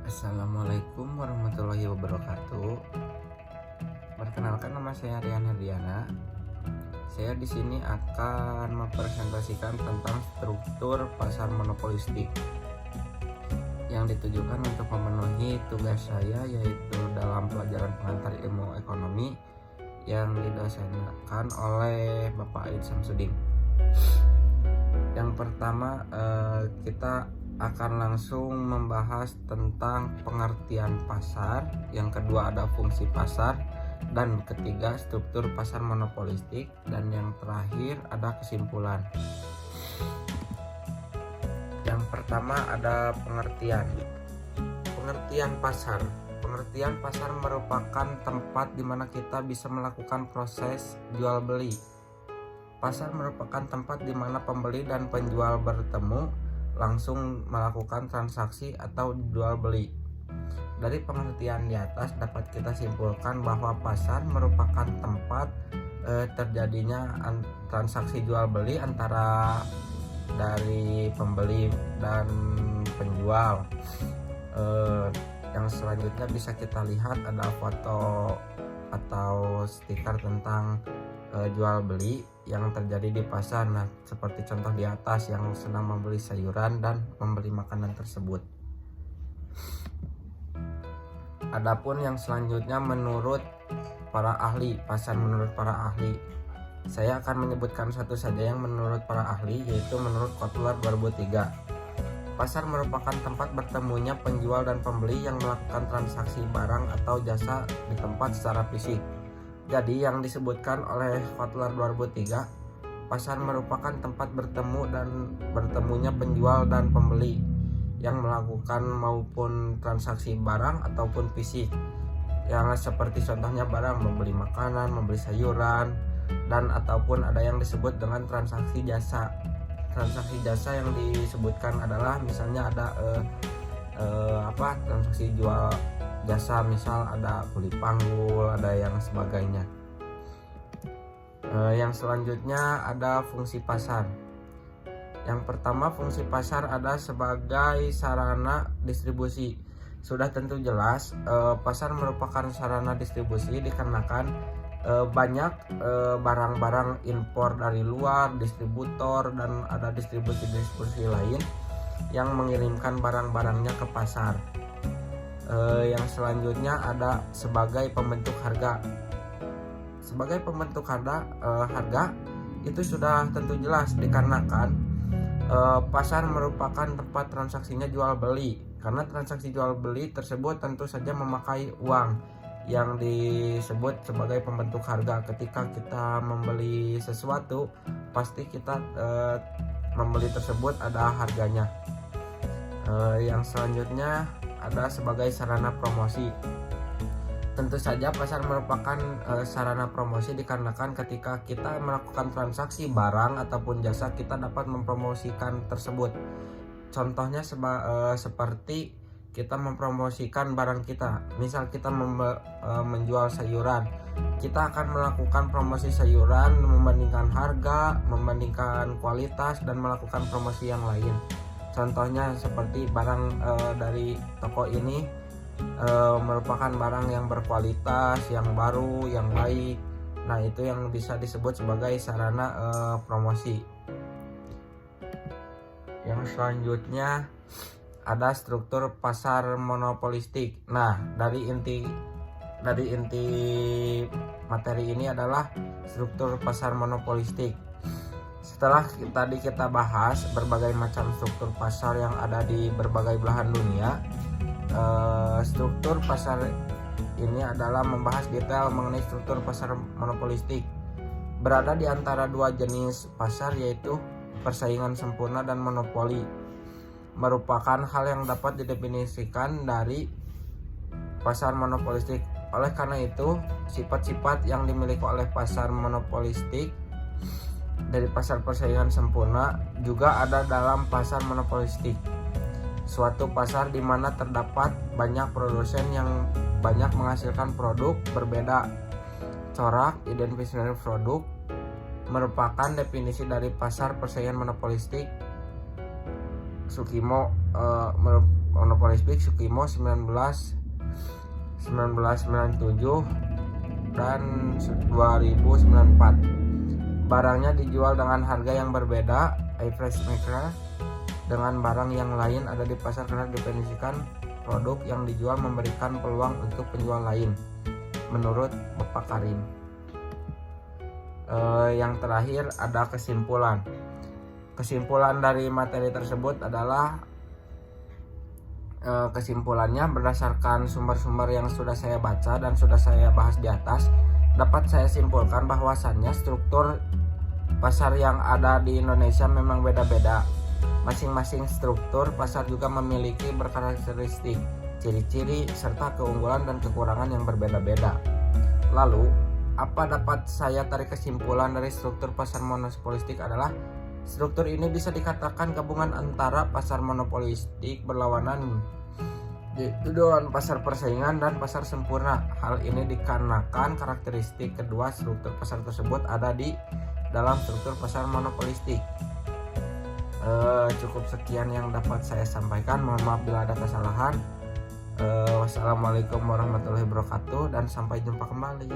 Assalamualaikum warahmatullahi wabarakatuh. Perkenalkan, nama saya Rian Herdiana. Saya di sini akan mempresentasikan tentang struktur pasar monopolistik yang ditujukan untuk memenuhi tugas saya, yaitu dalam pelajaran pengantar ilmu ekonomi yang didosenkan oleh Bapak Aid Samsudin. Yang pertama, kita akan langsung membahas tentang pengertian pasar. Yang kedua ada fungsi pasar, dan ketiga struktur pasar monopolistik, dan yang terakhir ada kesimpulan. Yang pertama ada pengertian pasar. Pengertian pasar merupakan tempat di mana kita bisa melakukan proses jual beli. Pasar merupakan tempat di mana pembeli dan penjual bertemu langsung melakukan transaksi atau jual beli. Dari pengertian di atas dapat kita simpulkan bahwa pasar merupakan tempat terjadinya transaksi jual beli antara dari pembeli dan penjual. Yang selanjutnya bisa kita lihat ada foto atau stiker tentang jual beli yang terjadi di pasar. Nah, seperti contoh di atas yang sedang membeli sayuran dan membeli makanan tersebut. Adapun yang selanjutnya menurut para ahli, pasar menurut para ahli. Saya akan menyebutkan satu saja yang menurut para ahli, yaitu menurut Kotler 2003. Pasar merupakan tempat bertemunya penjual dan pembeli yang melakukan transaksi barang atau jasa di tempat secara fisik. Jadi yang disebutkan oleh Kotler 2003, pasar merupakan tempat bertemu dan bertemunya penjual dan pembeli yang melakukan maupun transaksi barang ataupun fisik. Yang seperti contohnya barang, membeli makanan, membeli sayuran, dan ataupun ada yang disebut dengan transaksi jasa. Transaksi jasa yang disebutkan adalah misalnya ada transaksi jual jasa, misal ada kulit panggul, ada yang sebagainya. Yang selanjutnya ada fungsi pasar. Yang pertama, fungsi pasar ada sebagai sarana distribusi. Sudah tentu jelas, pasar merupakan sarana distribusi dikarenakan banyak barang-barang impor dari luar, distributor, dan ada distribusi lain yang mengirimkan barang-barangnya ke pasar. Yang selanjutnya ada sebagai pembentuk harga. Sebagai pembentuk harga itu sudah tentu jelas dikarenakan pasar merupakan tempat transaksinya jual beli. Karena transaksi jual beli tersebut tentu saja memakai uang yang disebut sebagai pembentuk harga. Ketika kita membeli sesuatu, pasti kita membeli tersebut ada harganya. Yang selanjutnya ada sebagai sarana promosi. Tentu saja pasar merupakan sarana promosi dikarenakan ketika kita melakukan transaksi barang ataupun jasa, kita dapat mempromosikan tersebut. Contohnya seperti kita mempromosikan barang kita. Misal kita menjual sayuran, kita akan melakukan promosi sayuran, membandingkan harga, membandingkan kualitas, dan melakukan promosi yang lain. Contohnya seperti barang dari toko ini merupakan barang yang berkualitas, yang baru, yang baik. Nah, itu yang bisa disebut sebagai sarana promosi. Yang selanjutnya ada struktur pasar monopolistik. Nah, dari inti materi ini adalah struktur pasar monopolistik. Setelah tadi kita bahas berbagai macam struktur pasar yang ada di berbagai belahan dunia, struktur pasar ini adalah membahas detail mengenai struktur pasar monopolistik. Berada di antara dua jenis pasar, yaitu persaingan sempurna dan monopoli. Merupakan hal yang dapat didefinisikan dari pasar monopolistik. Oleh karena itu, sifat-sifat yang dimiliki oleh pasar monopolistik dari pasar persaingan sempurna juga ada dalam pasar monopolistik. Suatu pasar di mana terdapat banyak produsen yang banyak menghasilkan produk berbeda. Corak identifikasi produk merupakan definisi dari pasar persaingan monopolistik. Sukimo monopolistik Sukimo 1997 dan 2094. Barangnya dijual dengan harga yang berbeda, average maker, dengan barang yang lain ada di pasar karena definisikan produk yang dijual memberikan peluang untuk penjual lain, menurut Bapak Karim. Yang terakhir ada kesimpulan. Kesimpulan dari materi tersebut adalah kesimpulannya berdasarkan sumber-sumber yang sudah saya baca dan sudah saya bahas di atas, dapat saya simpulkan bahwasannya struktur pasar yang ada di Indonesia memang beda-beda. Masing-masing struktur pasar juga memiliki berkarakteristik, ciri-ciri, serta keunggulan dan kekurangan yang berbeda-beda. Lalu, apa dapat saya tarik kesimpulan dari struktur pasar monopolistik adalah struktur ini bisa dikatakan gabungan antara pasar monopolistik berlawanan dengan pasar persaingan dan pasar sempurna. Hal ini dikarenakan karakteristik kedua struktur pasar tersebut ada di dalam struktur pasar monopolistik. Cukup sekian yang dapat saya sampaikan. Mohon maaf bila ada kesalahan. Wassalamualaikum warahmatullahi wabarakatuh dan sampai jumpa kembali.